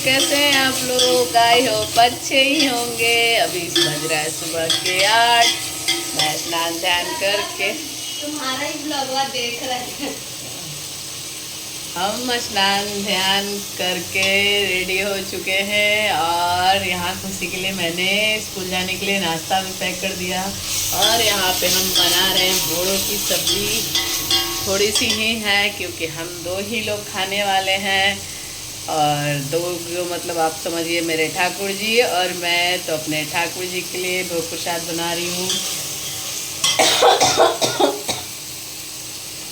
कैसे हैं आप लोग? आई होप अच्छे ही होंगे। अभी बज रहा है सुबह के 8। मैं स्नान ध्यान करके तुम्हारा ही ब्लॉगवा देख रहे हैं। हम स्नान ध्यान करके रेडी हो चुके हैं और यहाँ खुशी के लिए मैंने स्कूल जाने के लिए नाश्ता भी पैक कर दिया। और यहाँ पे हम बना रहे हैं बोड़ों की सब्ज़ी। थोड़ी सी ही है क्योंकि हम 2 ही लोग खाने वाले हैं। और 2 जो मतलब आप समझिए मेरे ठाकुर जी और मैं, तो अपने ठाकुर जी के लिए भोग प्रसाद बना रही हूँ।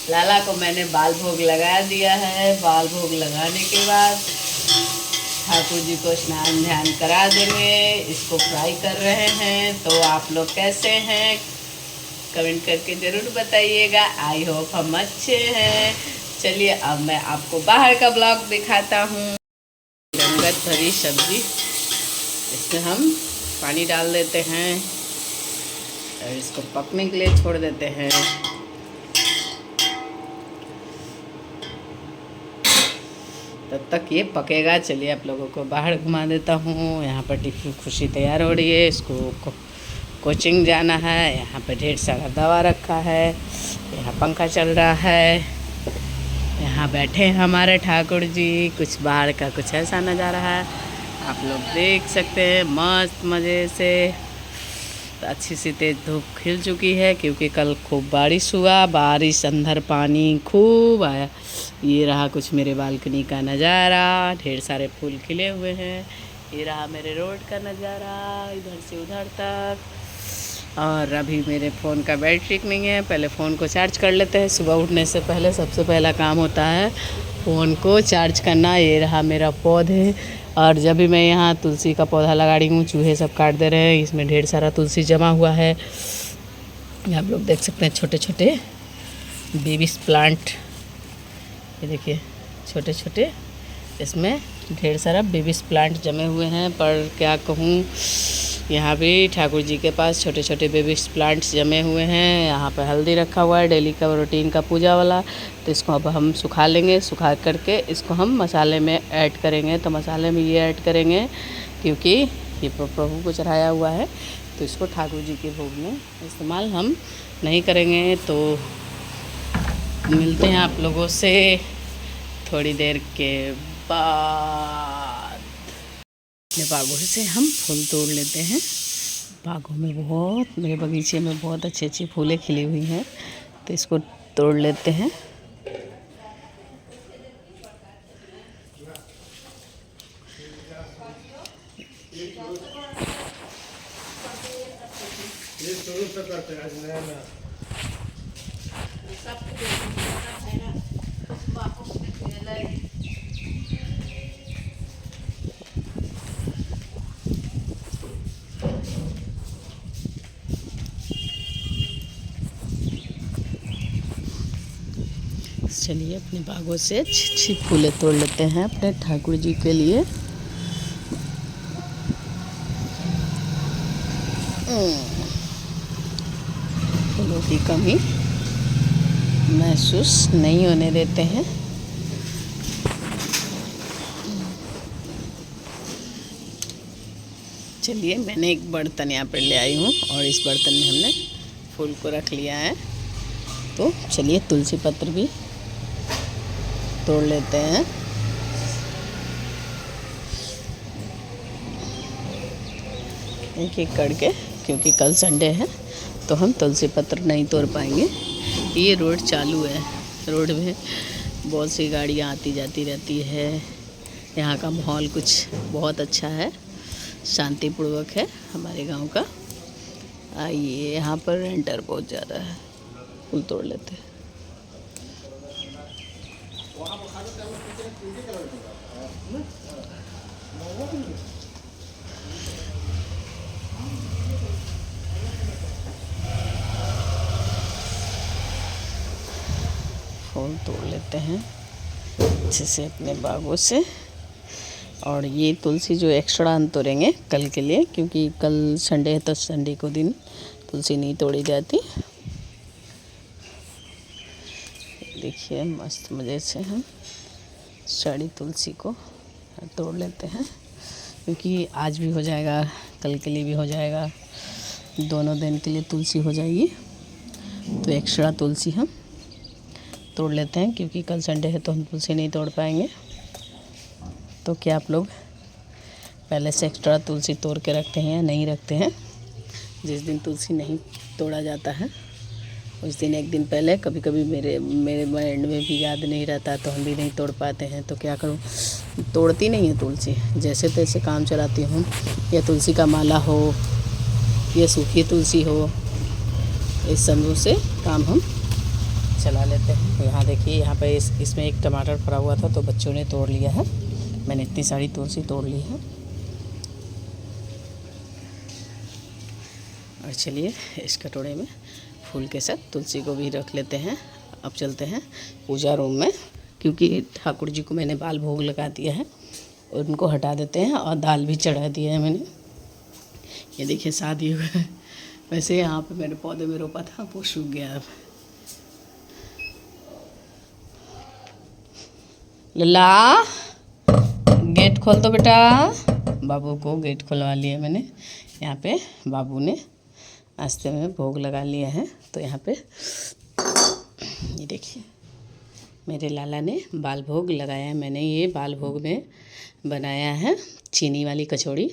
लाला को मैंने बाल भोग लगा दिया है। बाल भोग लगाने के बाद ठाकुर जी को स्नान ध्यान करा देंगे। इसको फ्राई कर रहे हैं। तो आप लोग कैसे हैं कमेंट करके ज़रूर बताइएगा। आई होप हम अच्छे हैं। चलिए अब मैं आपको बाहर का ब्लॉग दिखाता हूँ। रंगत भरी सब्जी, इसमें हम पानी डाल देते हैं और इसको पकने के लिए छोड़ देते हैं। तब तक ये पकेगा। चलिए आप लोगों को बाहर घुमा देता हूँ। यहाँ पर टिफिन खुशी तैयार हो रही है। इसको कोचिंग जाना है। यहाँ पे ढेर सारा दवा रखा है। यहाँ पंखा चल रहा है। यहाँ बैठे हैं हमारे ठाकुर जी। कुछ बाहर का कुछ ऐसा नज़ारा है, आप लोग देख सकते हैं मस्त मज़े से। तो अच्छी सी तेज़ धूप खिल चुकी है क्योंकि कल खूब बारिश हुआ। बारिश अंदर पानी खूब आया। ये रहा कुछ मेरे बालकनी का नज़ारा। ढेर सारे फूल खिले हुए हैं। ये रहा मेरे रोड का नज़ारा इधर से उधर तक। और अभी मेरे फ़ोन का बैटरी नहीं है। पहले फ़ोन को चार्ज कर लेते हैं। सुबह उठने से पहले सबसे पहला काम होता है फ़ोन को चार्ज करना। ये रहा मेरा पौधे। और जब भी मैं यहाँ तुलसी का पौधा लगा रही हूँ, चूहे सब काट दे रहे हैं। इसमें ढेर सारा तुलसी जमा हुआ है। आप लोग देख सकते हैं छोटे छोटे बेबीज प्लांट। ये देखिए छोटे छोटे, इसमें ढेर सारा बेबीज प्लांट जमे हुए हैं। पर क्या कहूँ, यहाँ भी ठाकुर जी के पास छोटे छोटे बेबी प्लांट्स जमे हुए हैं। यहाँ पे हल्दी रखा हुआ है डेली का रूटीन का पूजा वाला। तो इसको अब हम सुखा लेंगे। सुखा करके इसको हम मसाले में ऐड करेंगे। तो मसाले में ये ऐड करेंगे क्योंकि ये प्रभु को चढ़ाया हुआ है, तो इसको ठाकुर जी के भोग में इस्तेमाल हम नहीं करेंगे। तो मिलते हैं आप लोगों से थोड़ी देर के बाद। अपने बागों से हम फूल तोड़ लेते हैं। बागों में बहुत, मेरे बगीचे में बहुत अच्छी अच्छी फूलें खिली हुई हैं, तो इसको तोड़ लेते हैं। चलिए अपने बागों से अच्छी फूलें तोड़ लेते हैं अपने ठाकुर जी के लिए। फूलों की कमी महसूस नहीं होने देते हैं। चलिए मैंने एक बर्तन यहाँ पर ले आई हूँ और इस बर्तन में हमने फूल को रख लिया है। तो चलिए तुलसी पत्र भी तोड़ लेते हैं। एक एक करके, क्योंकि कल संडे है तो हम तुलसी पत्र नहीं तोड़ पाएंगे। ये रोड चालू है। रोड में बहुत सी गाड़ियाँ आती जाती रहती है। यहाँ का माहौल कुछ बहुत अच्छा है, शांतिपूर्वक है हमारे गांव का। आइए, यहाँ पर रेंटर बहुत ज़्यादा है। फूल तोड़ लेते हैं। फूल तोड़ लेते हैं अच्छे से अपने बागों से। और ये तुलसी जो एक्स्ट्रा हम तोड़ेंगे कल के लिए, क्योंकि कल संडे है तो संडे को दिन तुलसी नहीं तोड़ी जाती। देखिए मस्त मज़े से हम साड़ी तुलसी को तोड़ लेते हैं, क्योंकि आज भी हो जाएगा, कल के लिए भी हो जाएगा, दोनों दिन के लिए तुलसी हो जाएगी। तो एक्स्ट्रा तुलसी हम तोड़ लेते हैं, क्योंकि कल संडे है तो हम तुलसी नहीं तोड़ पाएंगे। तो क्या आप लोग पहले से एक्स्ट्रा तुलसी तोड़ के रखते हैं या नहीं रखते हैं? जिस दिन तुलसी नहीं तोड़ा जाता है उस दिन एक दिन पहले, कभी कभी मेरे माइंड में भी याद नहीं रहता तो हम भी नहीं तोड़ पाते हैं। तो क्या करूँ, तोड़ती नहीं है तुलसी, जैसे तैसे काम चलाती हूँ। या तुलसी का माला हो या सूखी तुलसी हो, इस समूह से काम हम चला लेते हैं। यहाँ देखिए, यहाँ पे इसमें एक टमाटर पड़ा हुआ था तो बच्चों ने तोड़ लिया है। मैंने इतनी सारी तुलसी तोड़ ली है। और चलिए इस कटोरे में फूल के साथ तुलसी को भी रख लेते हैं। अब चलते हैं पूजा रूम में, क्योंकि ठाकुर जी को मैंने बाल भोग लगा दिया है और उनको हटा देते हैं। और दाल भी चढ़ा दिया है मैंने। ये देखिए शादी हुआ है। वैसे यहाँ पे मैंने पौधे में रोपा था, वो सूख गया। अब लल्ला गेट खोल दो बेटा। बाबू को गेट खुलवा लिया मैंने। यहाँ पे बाबू ने नाश्ते में भोग लगा लिया है। तो यहाँ पे ये देखिए, मेरे लाला ने बाल भोग लगाया है। मैंने ये बाल भोग में बनाया है चीनी वाली कचौड़ी।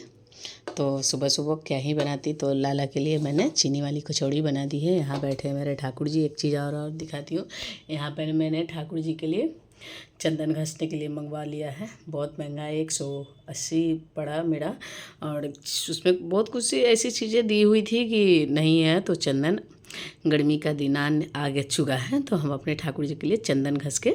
तो सुबह सुबह क्या ही बनाती, तो लाला के लिए मैंने चीनी वाली कचौड़ी बना दी है। यहाँ बैठे हैं मेरे ठाकुर जी। एक चीज़ और दिखाती हूँ। यहाँ पर मैंने ठाकुर जी के लिए चंदन घसने के लिए मंगवा लिया है। बहुत महंगा है, 180 पड़ा मेरा। और उसमें बहुत कुछ ऐसी चीज़ें दी हुई थी कि नहीं है। तो चंदन, गर्मी का दिन आगे चुका है तो हम अपने ठाकुर जी के लिए चंदन घस के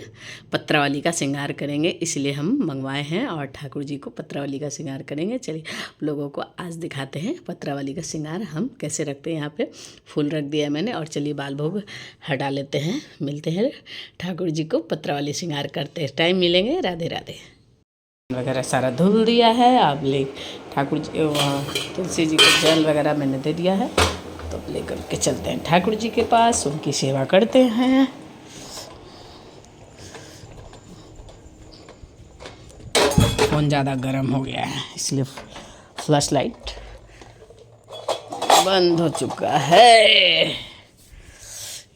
पत्रावली का श्रृंगार करेंगे, इसलिए हम मंगवाए हैं। और ठाकुर जी को पत्रावली का श्रृंगार करेंगे। चलिए आप लोगों को आज दिखाते हैं पत्रावली का श्रृंगार हम कैसे रखते हैं। यहाँ पे फूल रख दिया मैंने। और चलिए बाल भोग हटा लेते हैं। मिलते हैं ठाकुर जी को पत्रावली श्रृंगार करते टाइम मिलेंगे। राधे राधे। वगैरह सारा धुल दिया है। अब ले ठाकुर जी, वहाँ तुलसी जी को जल वगैरह मैंने दे दिया है। तो लेकर के चलते हैं ठाकुर जी के पास, उनकी सेवा करते हैं। फोन ज़्यादा गर्म हो गया है, इसलिए फ्लैश लाइट बंद हो चुका है।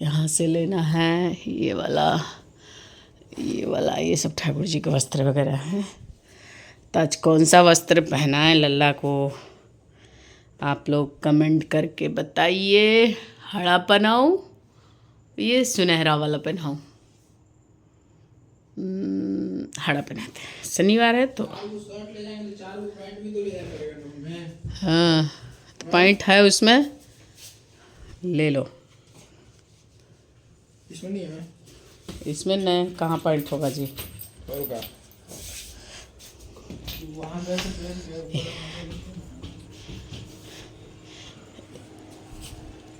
यहाँ से लेना है ये वाला, ये सब ठाकुर जी के वस्त्र वगैरह हैं। तो आज कौन सा वस्त्र पहना है लल्ला को, आप लोग कमेंट करके बताइए। हरा पहनाऊँ, ये सुनहरा वाला पहनाऊँ? हरा पहनाते हैं, शनिवार है तो। हाँ, पैंट है उसमें, ले लो। इसमें नहीं है? इसमें नहीं, कहाँ पैंट होगा जी? होगा।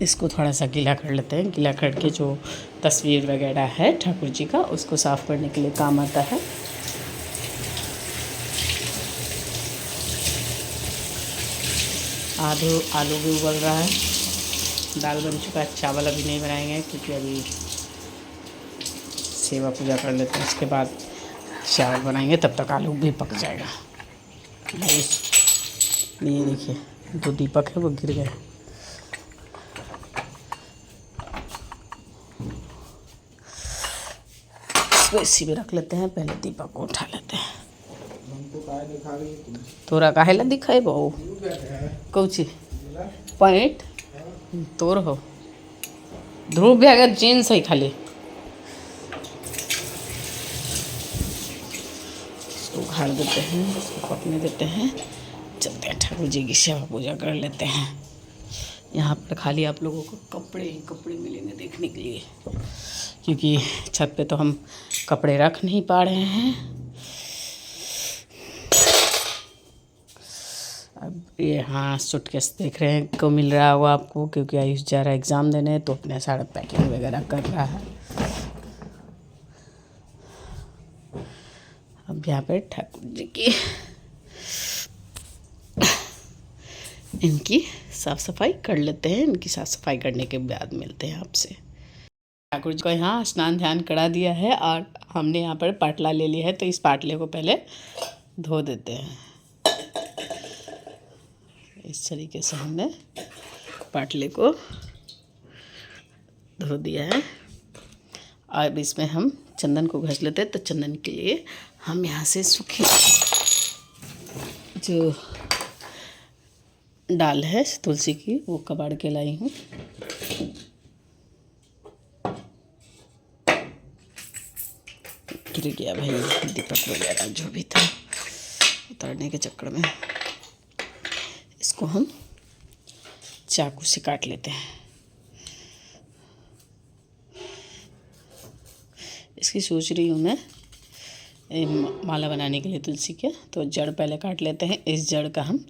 इसको थोड़ा सा गीला कर लेते हैं। गीला करके जो तस्वीर वगैरह है ठाकुर जी का, उसको साफ़ करने के लिए काम आता है। आलू भी उबल रहा है, दाल बन चुका है। चावल अभी नहीं बनाएंगे क्योंकि अभी सेवा पूजा कर लेते हैं, उसके बाद चावल बनाएंगे। तब तक आलू भी पक जाएगा। ये देखिए, 2 दीपक है वो गिर गए। इसको इसी में रख लेते हैं। पहले दीपक को उठा लेते हैं। तोरा काहे ला दिखाए बहू? कौची पैंट तोर हो? ध्रुव भी अगर जीन्स है खाली। इसको उखाड़ देते हैं, इसको पकने देते हैं। चलते हैं ठाकुर जी की सेवा पूजा कर लेते हैं। यहाँ पर खाली आप लोगों को कपड़े ही कपड़े मिलेंगे देखने के लिए, क्योंकि छत पे तो हम कपड़े रख नहीं पा रहे हैं। अब ये हाँ सूटकेस देख रहे हैं को मिल रहा होगा आपको, क्योंकि आयुष जा रहा है एग्ज़ाम देने, तो अपने सारा पैकिंग वगैरह कर रहा है। अब यहाँ पे ठाकुर जी की इनकी साफ़ सफाई कर लेते हैं। इनकी साफ़ सफाई करने के बाद मिलते हैं आपसे। ठाकुर जी को यहाँ स्नान ध्यान करा दिया है और हमने यहाँ पर पाटला ले लिया है। तो इस पाटले को पहले धो देते हैं। इस तरीके से हमने पाटले को धो दिया है। अब इसमें हम चंदन को घस लेते हैं। तो चंदन के लिए हम यहाँ से सूखी जो डाल है तुलसी की वो कबाड़ के लाई हूँ। गिर गया भाई दीपक वगैरह जो भी था उतारने के चक्कर में। इसको हम चाकू से काट लेते हैं। इसकी सोच रही हूँ मैं माला बनाने के लिए तुलसी के। तो जड़ पहले काट लेते हैं। इस जड़ का हम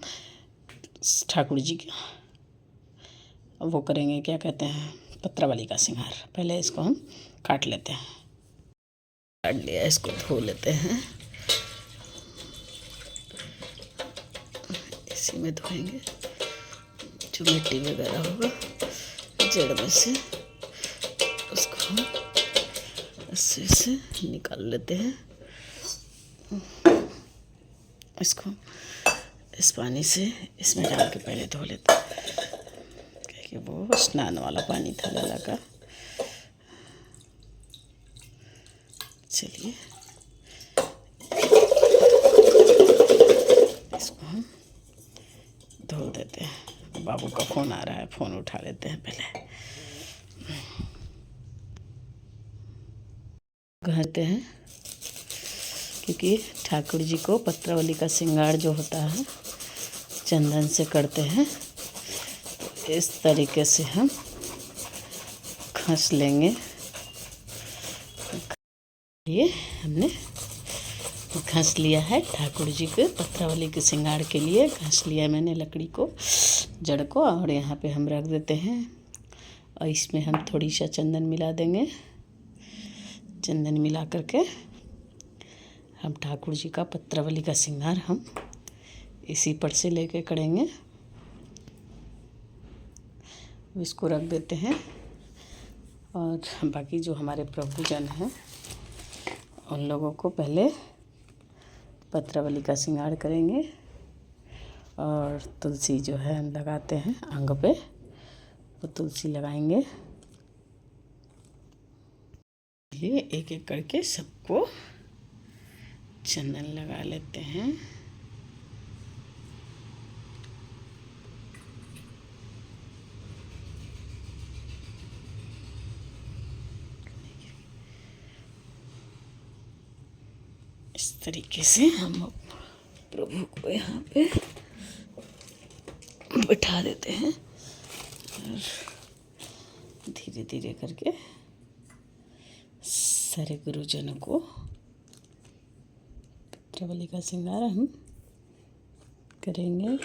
ठाकुर जी का वो करेंगे, क्या कहते हैं, पत्रावली का श्रृंगार। पहले इसको हम काट लेते हैं। काट लिया, इसको धो लेते हैं। इसी में धोएंगे जो मिट्टी वगैरह होगा जड़ में से, उसको हम ऐसे से निकाल लेते हैं। इसको इस पानी से इसमें डाल के पहले धो लेते हैं, क्योंकि वो स्नान वाला पानी था लाला का। चलिए इसको हम धो देते हैं। बाबू का फ़ोन आ रहा है, फ़ोन उठा लेते हैं पहले। घरते हैं क्योंकि ठाकुर जी को पत्रावली का श्रृंगार जो होता है चंदन से करते हैं। तो इस तरीके से हम घस लेंगे। ये हमने घस लिया है ठाकुर जी के पत्रावली के श्रृंगार के लिए। घस लिया मैंने लकड़ी को, जड़ को, और यहाँ पे हम रख देते हैं। और इसमें हम थोड़ी सा चंदन मिला देंगे। चंदन मिला करके हम ठाकुर जी का पत्रावली का श्रृंगार हम इसी पर से लेके करेंगे। इसको रख देते हैं। और बाकी जो हमारे प्रभुजन हैं उन लोगों को पहले पत्रावली का श्रृंगार करेंगे। और तुलसी जो है हम लगाते हैं अंग पे, वो तुलसी लगाएंगे। लिए एक एक करके सबको चंदन लगा लेते हैं। इस तरीके से हम प्रभु को यहाँ पे बिठा देते हैं और धीरे धीरे करके सारे गुरुजनों को पत्रावली का श्रृंगार हम करेंगे।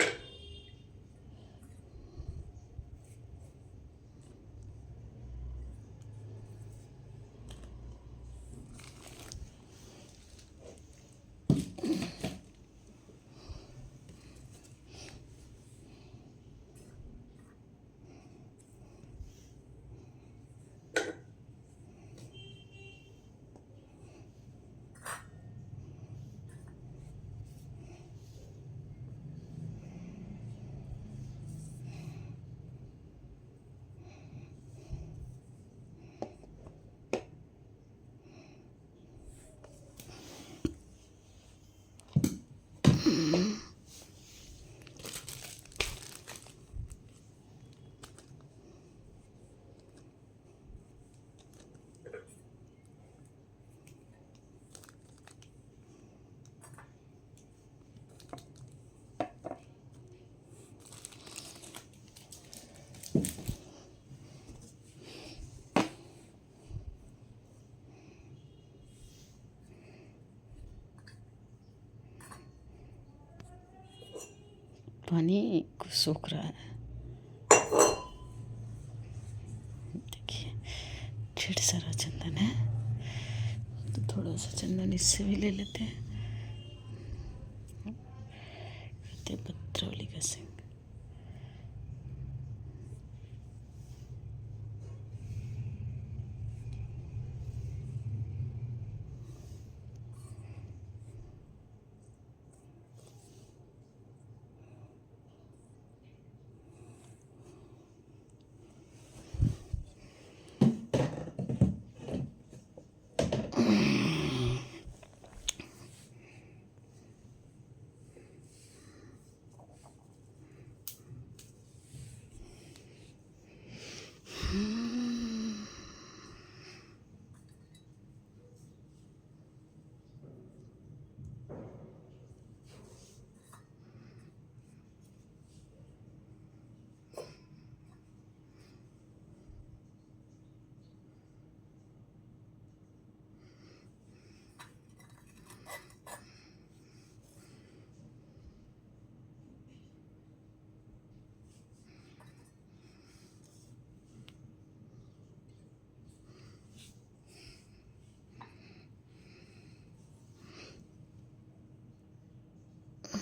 पानी को सूख रहा है, देखिए ढेर सारा चंदन है। तो थोड़ा सा चंदन इससे भी ले लेते हैं। पत्रावली का श्रृंगार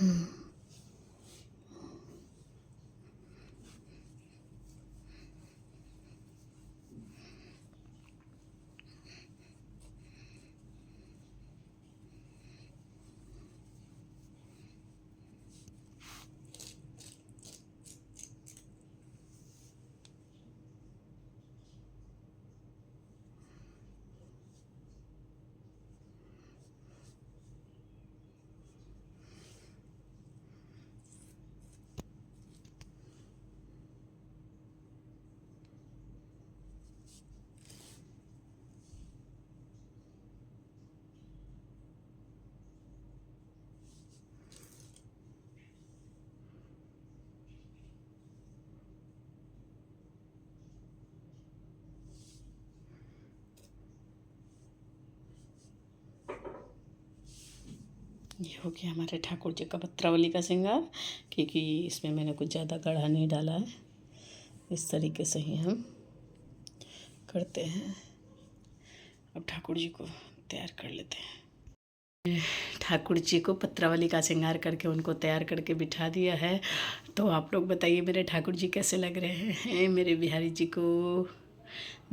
ये हो गया हमारे ठाकुर जी का पत्रावली का श्रृंगार, क्योंकि इसमें मैंने कुछ ज़्यादा गाढ़ा नहीं डाला है। इस तरीके से ही हम करते हैं। अब ठाकुर जी को तैयार कर लेते हैं। ठाकुर जी को पत्रावली का श्रृंगार करके उनको तैयार करके बिठा दिया है। तो आप लोग बताइए मेरे ठाकुर जी कैसे लग रहे हैं। मेरे बिहारी जी को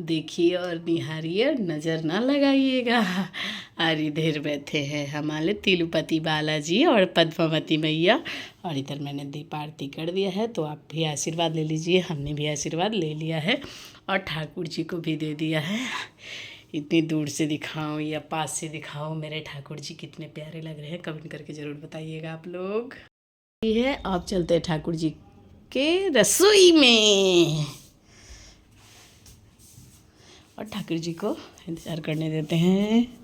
देखिए और निहारिए, नज़र ना लगाइएगा। और इधर बैठे हैं हमारे तिरुपति बालाजी और पद्मावती मैया, और इधर मैंने दीप आरती कर दिया है। तो आप भी आशीर्वाद ले लीजिए। हमने भी आशीर्वाद ले लिया है और ठाकुर जी को भी दे दिया है। इतनी दूर से दिखाऊं या पास से दिखाऊं, मेरे ठाकुर जी कितने प्यारे लग रहे हैं, कमेंट करके ज़रूर बताइएगा आप लोग। ये है, अब चलते हैं ठाकुर जी के रसोई में और ठाकुर जी को इंतज़ार करने देते हैं।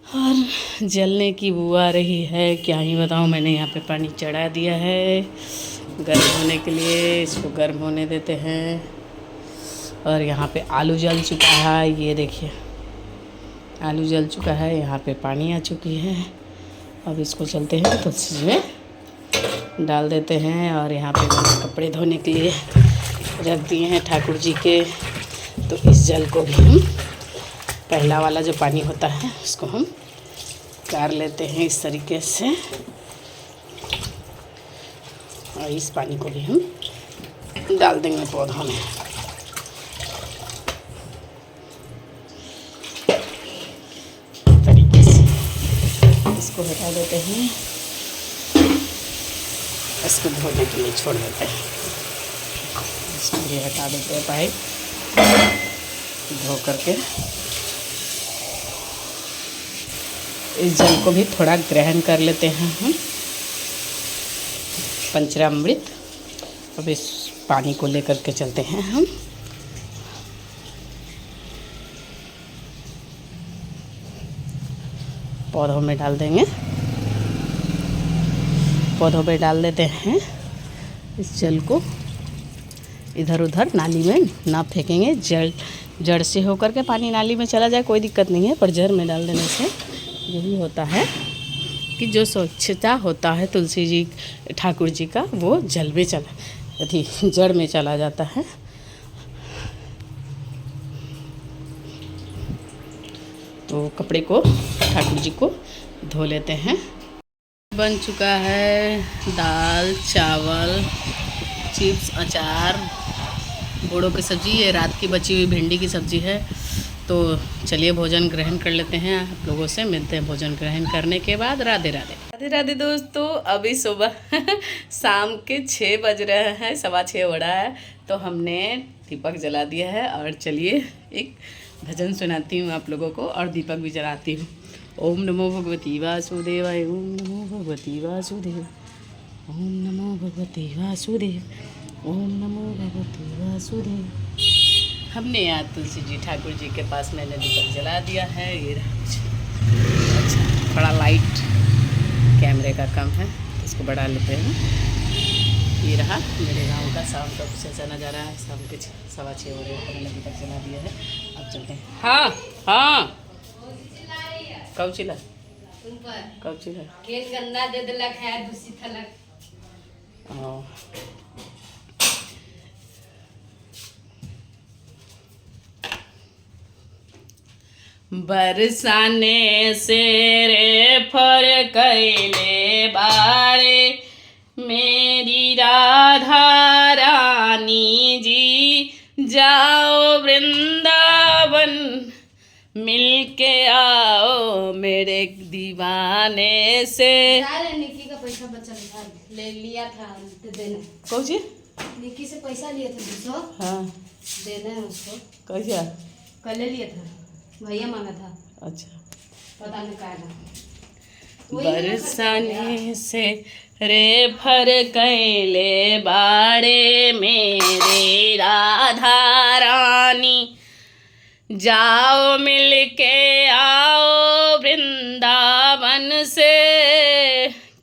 और जलने की बू आ रही है, क्या ही बताऊं। मैंने यहाँ पे पानी चढ़ा दिया है गर्म होने के लिए, इसको गर्म होने देते हैं। और यहाँ पे आलू जल चुका है, ये देखिए आलू जल चुका है, यहाँ पे पानी आ चुकी है। अब इसको चलते हैं तो इसमें डाल देते हैं। और यहाँ पे मैंने कपड़े धोने के लिए रख दिए हैं ठाकुर जी के। तो इस जल को भी हम, पहला वाला जो पानी होता है उसको हम उतार लेते हैं इस तरीके से। और इस पानी को भी हम डाल देंगे पौधों में। तरीके से इसको हटा देते हैं, इसको धोने के लिए छोड़ देते हैं। इसको भी हटा देते हैं पाइप, धो करके इस जल को भी थोड़ा ग्रहण कर लेते हैं हम, पंचामृत। अब इस पानी को लेकर के चलते हैं हम पौधों में डाल देंगे। पौधों में डाल देते हैं इस जल को। इधर उधर नाली में ना फेंकेंगे, जड़ से होकर के पानी नाली में चला जाए कोई दिक्कत नहीं है, पर जड़ में डाल देने से यही होता है कि जो स्वच्छता होता है तुलसी जी ठाकुर जी का, वो जल में चला यदि जड़ में चला जाता है। तो कपड़े को ठाकुर जी को धो लेते हैं। बन चुका है दाल चावल चिप्स अचार बोड़ों की सब्ज़ी। ये रात की बची हुई भिंडी की सब्ज़ी है। तो चलिए भोजन ग्रहण कर लेते हैं। आप लोगों से मिलते हैं भोजन ग्रहण करने के बाद। राधे राधे। राधे राधे दोस्तों, अभी सुबह शाम के 6 बज रहे हैं, 6:15 हो रहा है। तो हमने दीपक जला दिया है और चलिए एक भजन सुनाती हूँ आप लोगों को और दीपक भी जलाती हूँ। ओम नमो भगवती वासुदेवाय, ओम नमो भगवती वासुदेव, ओम नमो भगवती वासुदेव, ओम नमो भगवती वासुदेव। हमने यहाँ तुलसी जी ठाकुर जी के पास मैंने दीपक जला दिया है। ये रहा कुछ अच्छा, बड़ा लाइट कैमरे का कम है तो इसको बढ़ा लेते हैं। ये रहा मेरे गांव का शाम का कुछ ऐसा नज़ारा है। शाम के 6:15 हो रहे हैं, मैंने दीपक जला दिया है। अब चलते हैं। हाँ हाँ, कब चिल्ला कब चिल्ला खेत गंदा दे दिलक है, दूषित हलक। बरसाने से रे फर कैले बाड़े मेरी राधा रानी जी, जाओ वृंदावन मिलके आओ मेरे दीवाने से। निकी का पैसा बचा था, ले लिया था, देना। कौन सी? निकी से पैसा लिया था 200। हाँ, देना है उसको। कैसा? कल लिया था, भैया मांगा था। अच्छा, पता नहीं क्या था। बरसाने से रे फर कैले बाड़े मेरे राधा रानी, जाओ मिलके आओ वृंदावन से।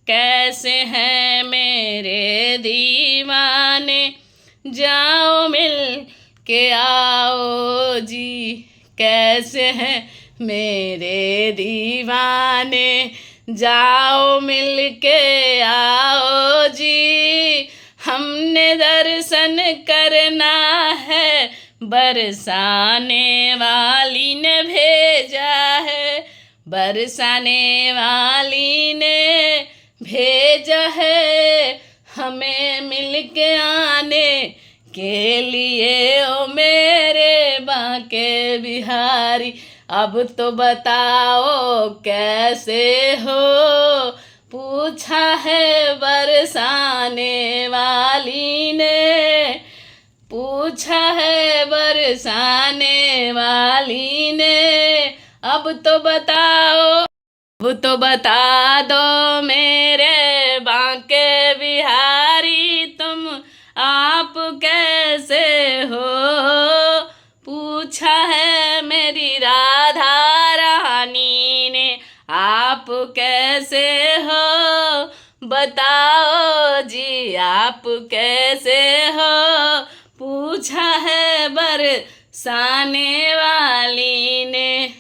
कैसे हैं मेरे दीवाने, जाओ मिल के आओ जी। कैसे हैं मेरे दीवाने, जाओ मिल के आओ जी। हमने दर्शन करना है, बरसाने वाली ने भेजा है, बरसाने वाली ने भेजा है हमें मिल के आने के लिए। ओ मेरे बांके बिहारी, अब तो बताओ कैसे हो। पूछा है बरसाने वाली ने, पूछा है बरसाने वाली ने। अब तो बताओ, अब तो बता दो मेरे बांके बिहारी, तुम आप कैसे हो। पूछा है मेरी राधा रानी ने, आप कैसे हो। बताओ जी आप कैसे हो। पूछा है बरसाने वाली ने,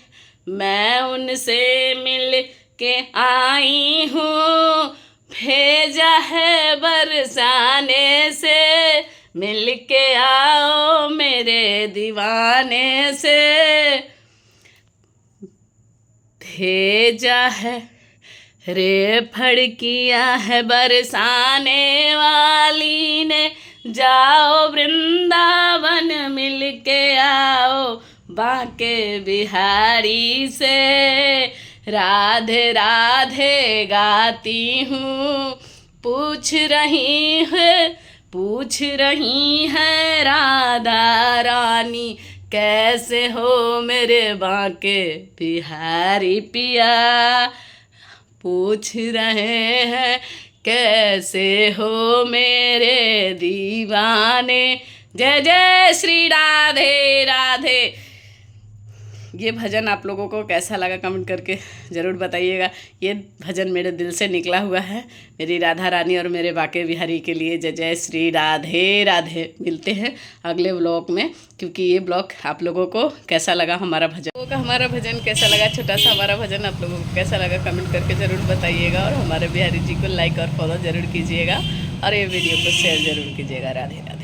मैं उनसे मिल के आई हूँ। भेजा है बरसाने से, मिल के आओ मेरे दीवाने से। भेजा है रे फड़किया है बरसाने वाली ने, जाओ वृंदावन मिल के आओ बांके बिहारी से। राधे राधे गाती हूँ, पूछ रही है राधा रानी, कैसे हो मेरे बांके बिहारी पिया। पूछ रहे हैं कैसे हो मेरे दीवाने। जय जय श्री राधे राधे। ये भजन आप लोगों को कैसा लगा कमेंट करके ज़रूर बताइएगा। ये भजन मेरे दिल से निकला हुआ है मेरी राधा रानी और मेरे बांके बिहारी के लिए। जय जय श्री राधे राधे। मिलते हैं अगले ब्लॉग में, क्योंकि ये ब्लॉग आप लोगों को कैसा लगा हमारा भजन कैसा लगा, छोटा सा हमारा भजन आप लोगों को कैसा लगा कमेंट करके ज़रूर बताइएगा। और हमारे बिहारी जी को लाइक और फॉलो ज़रूर कीजिएगा और ये वीडियो को शेयर ज़रूर कीजिएगा। राधे राधे।